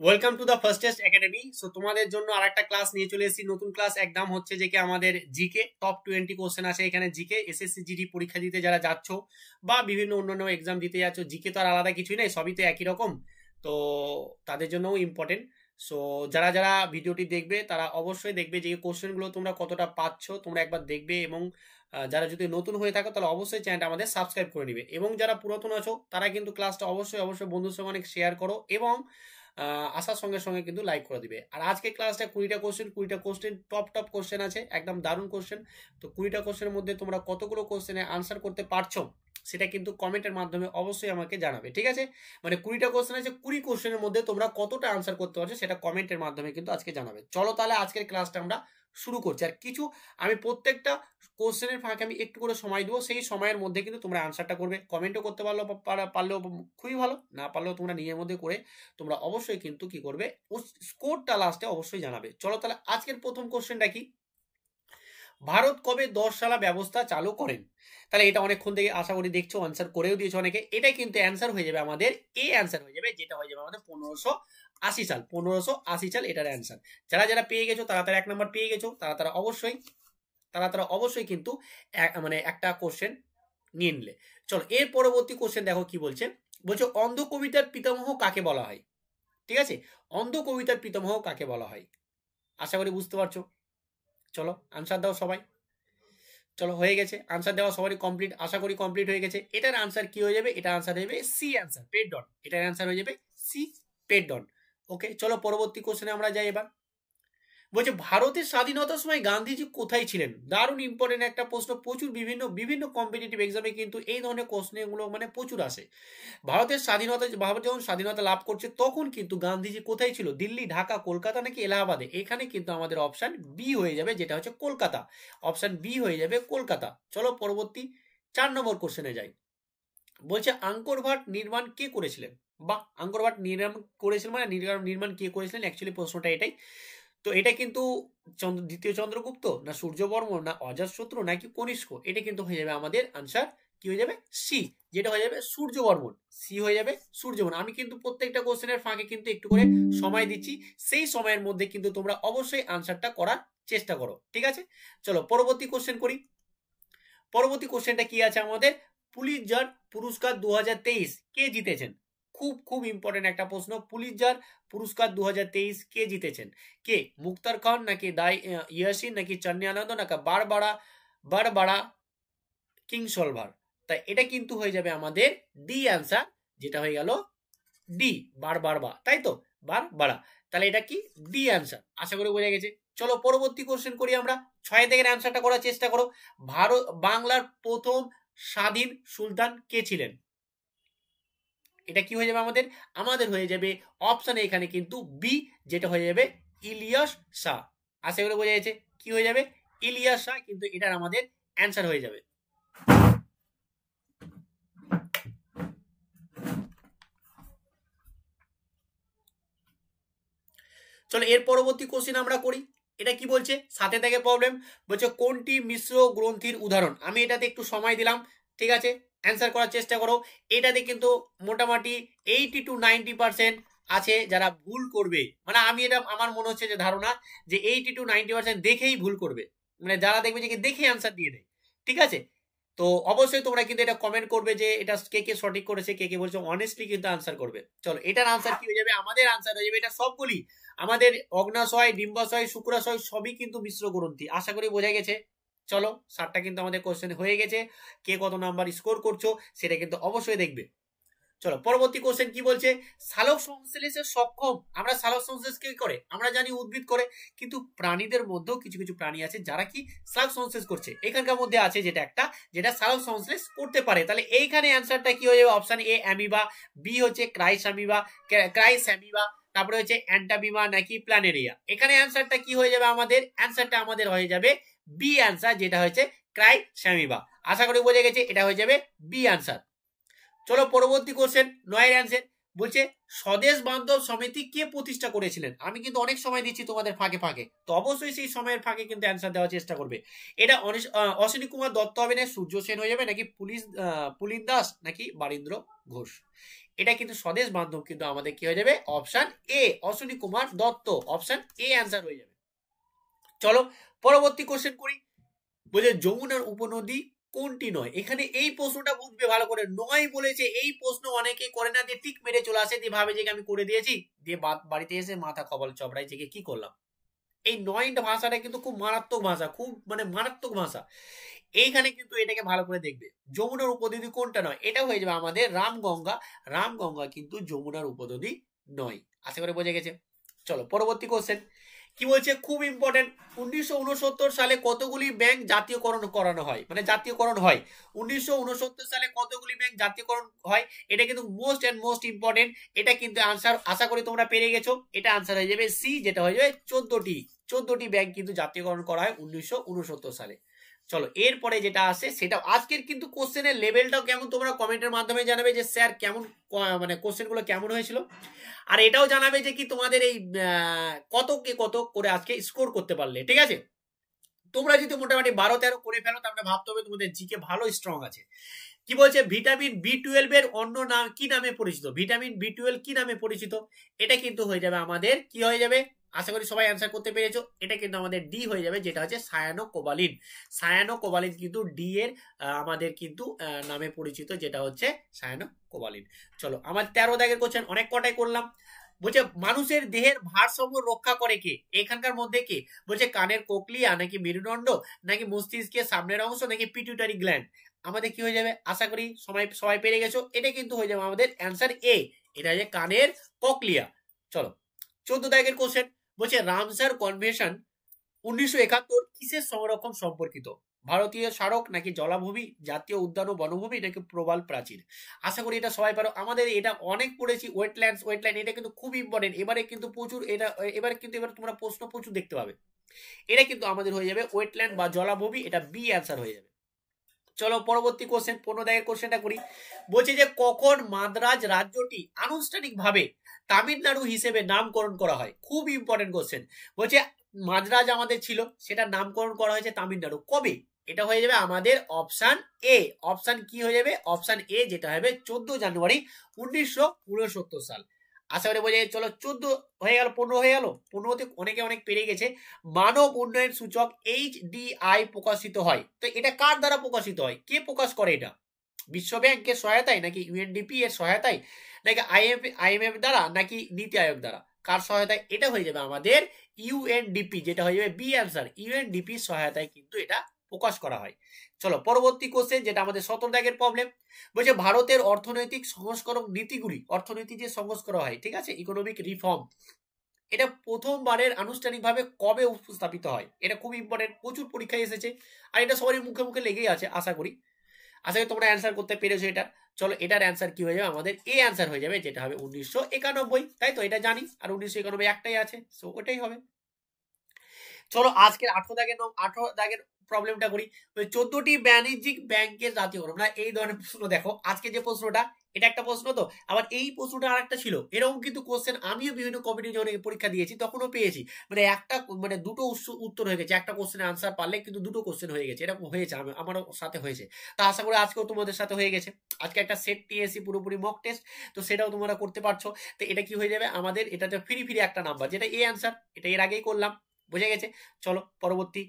Welcome to the first test academy. So তোমাদের জন্য আর একটা ক্লাস নিয়ে চলে এসেছি, নতুন ক্লাস একদম হচ্ছে যে কি আমাদের জিকে টপ 20 কোশ্চেন আছে এখানে। জিকে এসএসসি জিডি পরীক্ষা দিতে যারা যাচ্ছ বা বিভিন্ন অন্যান্য এক্সাম দিতে যাচ্ছ, জিকে তো আর আলাদা কিছুই নেই, সবই তো একই রকম। তো তাদের জন্যও ইম্পর্টেন্ট। সো যারা যারা ভিডিওটি দেখবে তারা অবশ্যই দেখবে যে কোশ্চেনগুলো তোমরা কতটা পাচ্ছ, তোমরা একবার দেখবে। এবং যারা যদি নতুন হয়ে থাকো তাহলে অবশ্যই চ্যানেলটা আমাদের সাবস্ক্রাইব করে নিবে। এবং যারা পুরাতন আছো তারা কিন্তু ক্লাসটা অবশ্যই অবশ্যই বন্ধুর সঙ্গে অনেক শেয়ার করো এবং আসার সঙ্গে সঙ্গে কিন্তু লাইক করে দিবে। আর আজকে ক্লাসটা 20টা কোশ্চেন টপ টপ কোশ্চেন আছে, একদম দারুণ কোশ্চেন। তো 20টা কোশ্চেনের মধ্যে তোমরা কতগুলো কোশ্চেনে আনসার করতে পারছো সেটা কিন্তু কমেন্টের মাধ্যমে অবশ্যই আমাকে জানাবে, ঠিক আছে? মানে 20টা কোশ্চেন আছে, 20 কোশ্চেনের মধ্যে তোমরা কতটা আনসার করতে পারছো সেটা কমেন্টের মাধ্যমে কিন্তু আজকে জানাবে। চলো তাহলে আজকের ক্লাসটা আমরা শুরু করছি। আর কিছু আমি প্রত্যেকটা কোশ্চেনের ফাঁকে আমি একটু করে সময় দেবো, সেই সময়ের মধ্যে কিন্তু তোমরা আনসারটা করবে। কমেন্টও করতে পারলেও খুবই ভালো, না পারলেও তোমরা নিজের মধ্যে করে তোমরা অবশ্যই কিন্তু কি করবে, ও স্কোরটা লাস্টে অবশ্যই জানাবে। চলো তাহলে আজকের প্রথম কোশ্চেনটা কি, ভারত কবে 10 সালা ব্যবস্থা চালু করেন? তাহলে এটা অনেকক্ষণ থেকে আশা করি দেখছো, আনসার করেও দিয়েছো অনেকে। এটাই কিন্তু অ্যান্সার হয়ে যাবে আমাদের, এ অ্যান্সার হয়ে যাবে, যেটা হয়ে যাবে আমাদের 1580 সাল। 1580 সাল এটার অ্যান্সার। যারা যারা পেয়ে গেছো তারা তারা 1 নম্বর পেয়ে গেছো, তারা অবশ্যই কিন্তু মানে একটা কোশ্চেন নিয়ে নিলে। চলো এর পরবর্তী কোশ্চেন দেখো কি বলছে। বলছে অন্ধ কবিতার পিতামহ কাকে বলা হয়? ঠিক আছে, অন্ধ কবিতার পিতামহ কাকে বলা হয়? আশা করি বুঝতে পারছো। চলো আনসার দাও সবাই। চলো হয়ে গেছে, আনসার দেওয়া সবারই কমপ্লিট, আশা করি কমপ্লিট হয়ে গেছে। এটার আনসার কি হয়ে যাবে? এটা আনসার হয়ে যাবে সি আনসার, পেড ডন। এটার আনসার হয়ে যাবে সি, পেড ডন। ওকে, চলো পরবর্তী কোশ্চেনে আমরা যাই এবার। বলছে ভারতের স্বাধীনতার সময় গান্ধীজি কোথায় ছিলেন? দারুণ ইম্পর্টেন্ট একটা প্রশ্ন, প্রচুর বিভিন্ন বিভিন্ন কম্পিটিটিভ এক্সামে কিন্তু এই ধরনের কোশ্চেনগুলো মানে প্রচুর আসে। ভারত যখন স্বাধীনতা লাভ করছে তখন কিন্তু গান্ধীজি কোথায় ছিল? দিল্লি, ঢাকা, কলকাতা নাকি এলাহাবাদে? এখানে কিন্তু আমাদের অপশন বি হয়ে যাবে, যেটা হচ্ছে কলকাতা। অপশন বি হয়ে যাবে কলকাতা। চলো পরবর্তী 4 নম্বর কোশ্চেনে যাই। বলছে আঙ্কর ভাট নির্মাণ কে করেছিলেন? বা আঙ্কর ভাট নির্মাণ করেছিলেন মানে নির্মাণ কে করেছিলেন, অ্যাকচুয়ালি প্রশ্নটা এটাই। তো এটা কিন্তু দ্বিতীয় চন্দ্রগুপ্ত, না সূর্যবর্মন, না অজাতশত্রু, নাকি কনিষ্ক? এটা কিন্তু হয়ে যাবে আমাদের আনসার কি হয়ে যাবে? সি, যেটা হয়ে যাবে সূর্যবর্মন। সি হয়ে যাবে সূর্যবর্মন। আমি কিন্তু প্রত্যেকটা কোশ্চেনের ফাঁকে কিন্তু একটু করে সময় দিচ্ছি, সেই সময়ের মধ্যে কিন্তু তোমরা অবশ্যই আনসারটা করার চেষ্টা করো, ঠিক আছে? চলো পরবর্তী কোশ্চেন করি। পরবর্তী কোশ্চেনটা কি আছে আমাদের, পুলিৎজার পুরস্কার 2023 কে জিতেছেন? খুব খুব ইম্পর্টেন্ট একটা প্রশ্ন। পুলিৎজার পুরস্কার 2023 কে জিতেছেন? কে? মুক্তার খান, নাকি ইয়াসিন, নাকি চান্নি আনন্দ, নাকি বারবারা কিংসলভার? তাই এটা কিন্তু হয়ে যাবে আমাদের ডি অ্যান্সার, যেটা হয়ে গেল ডি, বারবারা, তাই তো, বারবারা। তাহলে এটা কি? D answer. আশা করি বোঝা গেছে। চলো পরবর্তী কোশ্চেন করি আমরা। 6 থেকে অ্যান্সারটা করার চেষ্টা করো। বাংলার প্রথম স্বাধীন সুলতান কে ছিলেন? এটা কি হয়ে যাবে আমাদের? আমাদের হয়ে যাবে অপশন এখানে কিন্তু বি, যেটা হয়ে যাবে ইলিয়াস শাহ। আশা করি বোঝা গেছে কি হয়ে যাবে, ইলিয়াস শাহ কিন্তু এটার আমাদের অ্যান্সার হয়ে যাবে। চলো এর পরবর্তী কোশ্চেন আমরা করি। এটা কি বলছে, সাথে থেকে প্রবলেম বলছে কোনটি মিশ্র গ্রন্থির উদাহরণ? আমি এটাতে একটু সময় দিলাম, ঠিক আছে? অ্যান্সার করার চেষ্টা করো। এটাতে কিন্তু মোটামুটি 80 to 90% আছে যারা ভুল করবে। মানে আমি এটা আমার মনে হচ্ছে যে ধারণা যে 80 to 90% দেখেই ভুল করবে, মানে যারা দেখবে যে দেখেই অ্যান্সার দিয়ে দেয়, ঠিক আছে? তো অবশ্যই তোমরা কিন্তু এটা কমেন্ট করবে যে এটা কে কে সঠিক করেছে, কে কে বলছে অনেস্টলি কিন্তু আনসার করবে। চলো এটার আনসার কি হয়ে যাবে? আমাদের আনসার হয়ে যাবে এটা সবগুলি আমাদের অগ্নাশয়, ডিম্বাশয়, শুক্রাশয় সবই কিন্তু মিশ্র গ্রন্থি। আশা করি বোঝা গেছে। চলো 7টা কিন্তু আমাদের কোশ্চেন হয়ে গেছে। কে কত নাম্বার স্কোর করছো সেটা কিন্তু অবশ্যই দেখবে। চলো পরবর্তী কোশ্চেন কি বলছে, সালোক সংশ্লেষে সক্ষম। আমরা সালোক সংশ্লেষ কি করে আমরা জানি, উদ্ভিদ করে, কিন্তু প্রাণীদের মধ্যেও কিছু কিছু প্রাণী আছে যারা কি সালোক সংশ্লেষ করছে। এখানকার মধ্যে আছে যেটা একটা, যেটা সালোক সংশ্লেষ করতে পারে। তাহলে এইখানে অ্যান্সারটা কি হয়ে যাবে? অপশন এ অ্যামিবা, বি হচ্ছে ক্রাইস্যামিবা, তারপরে হচ্ছে অ্যান্টাবিমা, নাকি প্ল্যানেরিয়া? এখানে অ্যান্সারটা কি হয়ে যাবে আমাদের? অ্যান্সারটা আমাদের হয়ে যাবে বি অ্যান্সার, যেটা হচ্ছে ক্রাইস্যামিবা। আশা করি বোঝা গেছে, এটা হয়ে যাবে বি অ্যান্সার। চলো পরবর্তী কোশ্চেন 9 এর অ্যান্সার। বলছে স্বদেশ বান্ধব সমিতি কে প্রতিষ্ঠা করেছিলেন? আমি কিন্তু অনেক সময় দিচ্ছি তোমাদের ফাঁকে ফাঁকে, তো অবশ্যই সেই সময়ের ফাঁকে কিন্তু অ্যান্সার দেওয়ার চেষ্টা করবে। এটা অশ্বিনী কুমার দত্ত হবে, না সূর্য সেন হয়ে যাবে, নাকি পুলিন দাস, নাকি বারীন্দ্র ঘোষ? এটা কিন্তু স্বদেশ বান্ধব কিন্তু আমাদের কি হয়ে যাবে option A, Ashwini Kumar Dutta, option A answer হয়ে যাবে। চলো পরবর্তী কোশ্চেন করি। বলছে যমুনার উপনদী কোনটি নয়? এখানে এই প্রশ্নটা বুঝবে ভালো করে, নয় বলেছে। এই প্রশ্ন অনেকেই করে না, দিয়ে টিক মেরে চলে আসে, দিয়ে ভাবে যে আমি করে দিয়েছি, দিয়ে বাড়িতে এসে মাথা কপাল চপড়াই যে কি করলাম। এই নয়টা ভাষাটা কিন্তু খুব মারাত্মক ভাষা, খুব মানে মারাত্মক ভাষা। এইখানে কিন্তু এটাকে ভালো করে দেখবে, যমুনার উপনদী কোনটা নয়, এটা হয়ে যাবে আমাদের রামগঙ্গা। রামগঙ্গা কিন্তু যমুনার উপনদী নয়। আশা করে বোঝা গেছে। চলো পরবর্তী কোশ্চেন কি বলছে, খুব ইম্পর্টেন্ট। 1969 সালে কতগুলি ব্যাংক জাতীয়করণ করানো হয়, মানে জাতীয়করণ হয়। 1969 সালে কতগুলি ব্যাংক জাতীয়করণ হয়, এটা কিন্তু মোস্ট এন্ড মোস্ট ইম্পর্টেন্ট। এটা কিন্তু আনসার আশা করি তোমরা পেরে গেছো। এটা আনসার হয়ে যাবে সি, যেটা হয়ে যাবে 14টি ব্যাংক কিন্তু জাতীয়করণ করা হয় 1969 সালে। চলো এরপরে যেটা আসে সেটা আজকের কিন্তু কোশ্চেনের লেভেলটাও কেমন তোমরা কমেন্টের মাধ্যমে জানাবে যে স্যার কেমন, মানে কোশ্চেন গুলো কেমন হয়েছিল। আর এটাও জানাবে যে কি তোমাদের এই কত কে কত করে আজকে স্কোর করতে পারলে। ঠিক আছে, তোমরা যদি মোটামুটি 12-13 করে ফেলো তাহলে ভাবতে হবে তোমাদের জিকে ভালো স্ট্রং আছে। কি বলছে, ভিটামিন B12 এর অন্য নাম কি নামে পরিচিত? ভিটামিন B12 কি নামে পরিচিত? এটা কিন্তু হয়ে যাবে আমাদের কি হয়ে যাবে, আশা করি সবাই অ্যান্সার করতে পেরেছো। এটা কিন্তু আমাদের ডি হয়ে যাবে, যেটা হচ্ছে সায়ানোকোবালিন। সায়ানোকোবালিন কিন্তু ডি এর আমাদের কিন্তু নামে পরিচিত, যেটা হচ্ছে সায়ানোকোবালিন। চলো আমার 13 দাগের কোশ্চেন অনেক কটাই করলাম। বলছে মানুষের দেহের ভারসাম্য রক্ষা করে কে? এখানকার মধ্যে কে? বলছে কানের কোকলিয়া, নাকি মেরুদণ্ড, নাকি মস্তিষ্কের সামনের অংশ, নাকি পিটুইটারি গ্ল্যান্ড। আমাদের কি হয়ে যাবে, আশা করি সবাই পেরে গেছো। এটা কিন্তু হয়ে যাবে আমাদের অ্যান্সার এ, এটা হচ্ছে কানের কোকলিয়া। চলো 14 দাগের কোশ্চেন বলছে রামসার কনভেনশন 1971 কিসের সংরক্ষণ সম্পর্কিত? ভারতীয় স্মারক, নাকি জলাভূমি, জাতীয় উদ্যান ও বনভূমি, নাকি প্রবাল প্রাচীর। আশা করি এটা সবাই পারো। আমাদের এটা অনেক পড়েছি, ওয়েটল্যান্ড এটা কিন্তু খুব ইম্পর্টেন্ট। এবারে কিন্তু প্রচুর এটা এবার তোমরা প্রশ্ন প্রচুর দেখতে পাবে। এটা কিন্তু আমাদের হয়ে যাবে ওয়েটল্যান্ড বা জলাভূমি, এটা বি অ্যান্সার হয়ে যাবে। চলো পরবর্তী কোশ্চেন 15 দাগের কোশ্চেনটা করি। বলছে যে কখন মাদ্রাজ রাজ্যটি আনুষ্ঠানিকভাবে তামিলনাড়ু হিসেবে নামকরণ করা হয়? খুব ইম্পর্টেন্ট কোশ্চেন। বলছে মাদ্রাজ আমাদের ছিল, সেটা নামকরণ করা হয়েছে তামিলনাড়ু, কবে? এটা হয়ে যাবে আমাদের অপশন এ। অপশন কি হয়ে যাবে, অপশন এ, যেটা হবে 14 জানুয়ারি 1969 সাল। আশা করি বোঝা যায়। চলো 14 হয়ে গেল, 15 হয়ে গেল। 15তে অনেকে অনেক পেরে গেছে। মানব উন্নয়ন সূচক HDI প্রকাশিত হয়, তো এটা কার দ্বারা প্রকাশিত হয়, কে প্রকাশ করে এটা? বিশ্ব ব্যাংকের সহায়তায়, নাকি UNDP এর সহায়তায়, নাকি IMF দ্বারা, নাকি নীতি আয়োগ দ্বারা? কার সহায়তায়? এটা হয়ে যাবে আমাদের UNDP, যেটা হয়ে যাবে বি অ্যান্সার। UNDP সহায়তায় কিন্তু এটা প্রকাশ করা হয়। চলো পরবর্তী কোশ্চেন, যেটা আমাদের 17 দাগের প্রবলেম। বলছে ভারতের অর্থনৈতিক সংস্করণ নীতিগুলি, অর্থনীতি যে সংস্কার হয়, ঠিক আছে, ইকোনমিক রিফর্ম, এটা প্রথমবারের আনুষ্ঠানিকভাবে কবে উপস্থাপিত হয়? এটা খুব ইম্পর্টেন্ট, প্রচুর পরীক্ষায় এসেছে, আর এটা সবারই মুখে মুখে লেগেই আছে। আশা করি তোমরা অ্যান্সার করতে পেরেছো এটা। চলো এটার অ্যান্সার কি হয়ে যাবে, আমাদের এ অ্যান্সার হয়ে যাবে, যেটা হবে 1991। তাই তো, এটা জানি, আর 1991 একটাই আছে, সো ওটাই হবে। চলো আজকের 18 দাগের প্রবলেমটা করি। 14টি বাণিজ্যিক ব্যাংকের জাতীয়করণ, না এই ধরনের প্রশ্ন দেখো। আজকে যে প্রশ্নটা, এটা একটা প্রশ্ন, তো আবার এই প্রশ্নটা আরেকটা ছিল। এরকম কিন্তু কোশ্চেন আমিও বিভিন্ন কম্পিটিশনে পরীক্ষা দিয়েছি, তখনও পেয়েছি। মানে একটা মানে দুটো উত্তর হয়ে গেছে, একটা কোশ্চেনের আনসার পারলে কিন্তু দুটো কোশ্চেন হয়ে গেছে, এরকম হয়েছে, আমারও সাথে হয়েছে। তা আশা করি আজকেও তোমাদের সাথে হয়ে গেছে। আজকে একটা সেট টিএসসি পুরোপুরি মক টেস্ট, তো সেটাও তোমরা করতে পারছো। তো এটা কি হয়ে যাবে আমাদের, এটাতে ফ্রি একটা নাম্বার, যেটা এ অ্যান্সার, এটা এর আগেই করলাম, বুঝে গেছে। চলো পরবর্তী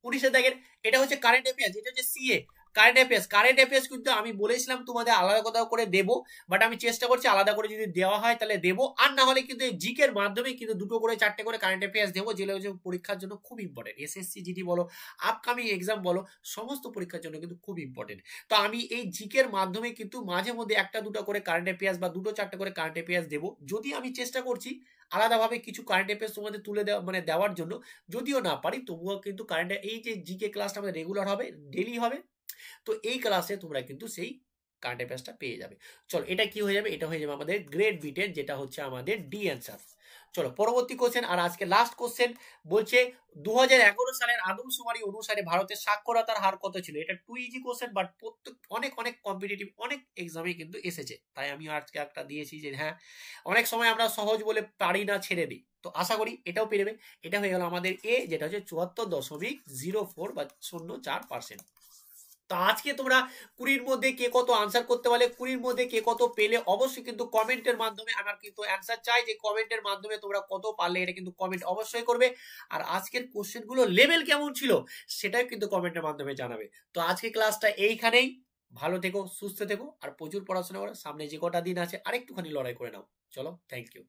19 দাগের, এটা হচ্ছে কারেন্ট অ্যাফেয়ার্স, এটা হচ্ছে সিএ কারেন্ট অ্যাফেয়ার্স কিন্তু আমি বলেছিলাম তোমাদের আলাদা কথা করে দেবো, বাট আমি চেষ্টা করছি আলাদা করে যদি দেওয়া হয় তাহলে দেবো, আর না হলে কিন্তু এই জিকের মাধ্যমে কিন্তু 2 করে 4টে করে কারেন্ট অ্যাফেয়ার্স দেবো, যেগুলো হচ্ছে পরীক্ষার জন্য খুব ইম্পর্টেন্ট। এসএসসি জিডি বলো, আপকামিং এক্সাম বলো, সমস্ত পরীক্ষার জন্য কিন্তু খুব ইম্পর্টেন্ট। তো আমি এই জিকের মাধ্যমে কিন্তু মাঝে মধ্যে 1-2টা করে কারেন্ট অ্যাফেয়ার্স বা 2-4টে করে কারেন্ট অ্যাফেয়ার্স দেবো, যদি আমি চেষ্টা করছি আলাদাভাবে কিছু কারেন্ট অ্যাফেয়ার্স তোমাদের তুলে দেওয়া, মানে দেওয়ার জন্য। যদিও না পারি তবুও কিন্তু কারেন্ট, এই যে জিকে ক্লাসটা আমাদের রেগুলার হবে, ডেলি হবে, তো এই ক্লাসে তোমরা কিন্তু সেই কারেন্ট অ্যাফেয়ার্সটা পেয়ে যাবে। চলো এটা কি হয়ে যাবে, এটা হয়ে যাবে আমাদের গ্রেড বি10, যেটা হচ্ছে আমাদের ডি অ্যান্সার। চলো পরবর্তী কোশ্চেন, আর আজকে লাস্ট কোশ্চেন। বলছে 2011 সালের আদমশুমারি অনুসারে ভারতের সাক্ষরতার হার কত ছিল? এটা টু ইজি কোশ্চেন, বাট প্রত্যেক অনেক কম্পিটিটিভ অনেক এক্সামে কিন্তু এসেছে, তাই আমি আজকে একটা দিয়েছি যে হ্যাঁ, অনেক সময় আমরা সহজ বলে পারি না, ছেড়ে দিই। তো আশা করি এটাও পেরে যাবে। এটা হয়ে গেল আমাদের এ, যেটা হচ্ছে 74.04 বা 04%। তো আজকে তোমরা 20-র মধ্যে কে কত আনসার করতে পারলে, 20-র মধ্যে কে কত পেলে, অবশ্যই কিন্তু কমেন্টের মাধ্যমে, আমার কিন্তু অ্যান্সার চাই যে কমেন্টের মাধ্যমে তোমরা কত পারলে এটা কিন্তু কমেন্ট অবশ্যই করবে। আর আজকের কোশ্চেনগুলো লেভেল কেমন ছিল সেটাও কিন্তু কমেন্টের মাধ্যমে জানাবে। তো আজকে ক্লাসটা এইখানেই। ভালো থেকো, সুস্থ থেকো, আর প্রচুর পড়াশোনা করো। সামনে যে কটা দিন আছে আরেকটুখানি লড়াই করে নাও। চলো, থ্যাংক ইউ।